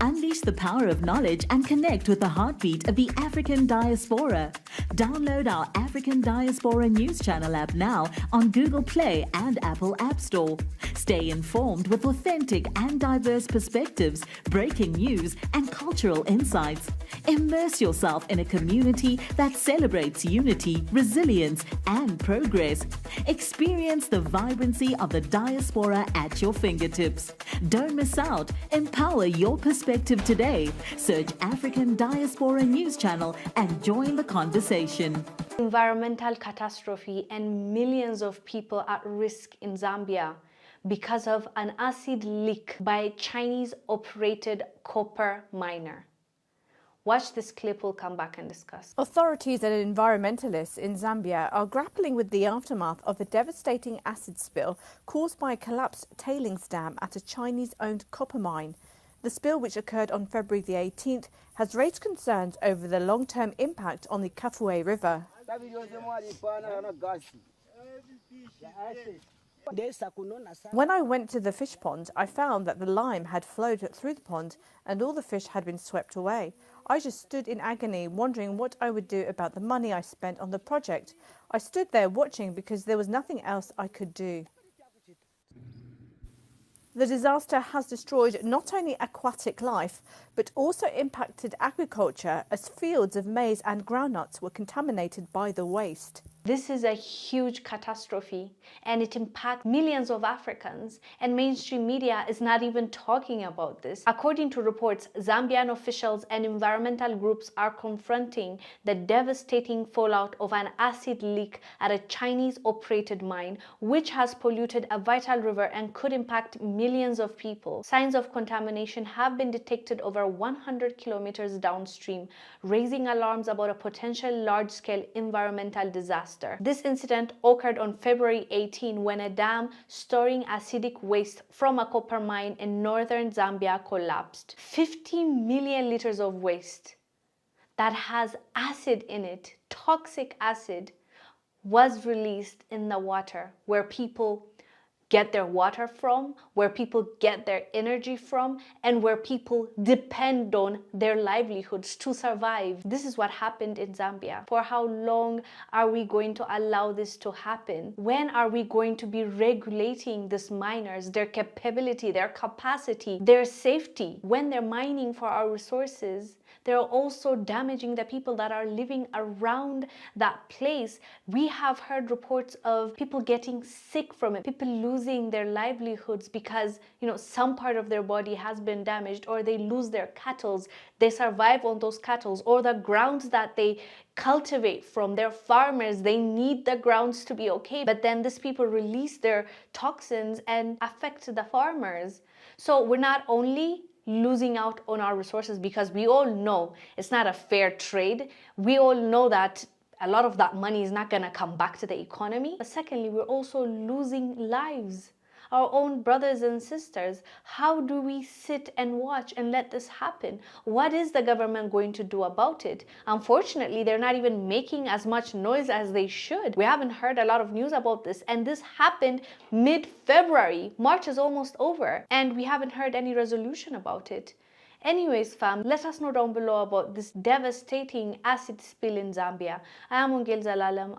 Unleash the power of knowledge and connect with the heartbeat of the African diaspora. Download our African Diaspora News Channel app now on Google Play and Apple App Store. Stay informed with authentic and diverse perspectives, breaking news, and cultural insights. Immerse yourself in a community that celebrates unity, resilience, and progress. Experience the vibrancy of the diaspora at your fingertips. Don't miss out. Empower your perspective today. Search African Diaspora News Channel and join the conversation. Environmental catastrophe and millions of people at risk in Zambia because of an acid leak by a Chinese-operated copper miner. Watch this clip, we'll come back and discuss. Authorities and environmentalists in Zambia are grappling with the aftermath of a devastating acid spill caused by a collapsed tailings dam at a Chinese-owned copper mine. The spill, which occurred on February the 18th, has raised concerns over the long-term impact on the Kafue River. When I went to the fish pond, I found that the lime had flowed through the pond and all the fish had been swept away. I just stood in agony, wondering what I would do about the money I spent on the project. I stood there watching because there was nothing else I could do. The disaster has destroyed not only aquatic life, but also impacted agriculture as fields of maize and groundnuts were contaminated by the waste. This is a huge catastrophe and it impacts millions of Africans, and mainstream media is not even talking about this. According to reports, Zambian officials and environmental groups are confronting the devastating fallout of an acid leak at a Chinese-operated mine, which has polluted a vital river and could impact millions of people. Signs of contamination have been detected over 100 kilometers downstream, raising alarms about a potential large-scale environmental disaster. This incident occurred on February 18 when a dam storing acidic waste from a copper mine in northern Zambia collapsed. 50 million liters of waste that has acid in it, toxic acid, was released in the water where people get their water from, where people get their energy from, and where people depend on their livelihoods to survive. This is what happened in Zambia. For how long are we going to allow this to happen? When are we going to be regulating these miners, their capability, their capacity, their safety? When they're mining for our resources, they're also damaging the people that are living around that place. We have heard reports of people getting sick from it, people losing their livelihoods because, some part of their body has been damaged, or they lose their cattle. They survive on those cattle, or the grounds that they cultivate from. Their farmers, they need the grounds to be okay, but then these people release their toxins and affect the farmers. So we're not only losing out on our resources, because we all know it's not a fair trade. We all know that a lot of that money is not going to come back to the economy. But secondly, we're also losing lives, our own brothers and sisters. How do we sit and watch and let this happen? What is the government going to do about it? Unfortunately, they're not even making as much noise as they should. We haven't heard a lot of news about this, and this happened mid-February. March is almost over, and we haven't heard any resolution about it. Anyways, fam, let us know down below about this devastating acid spill in Zambia. I am Wongel Zelalem.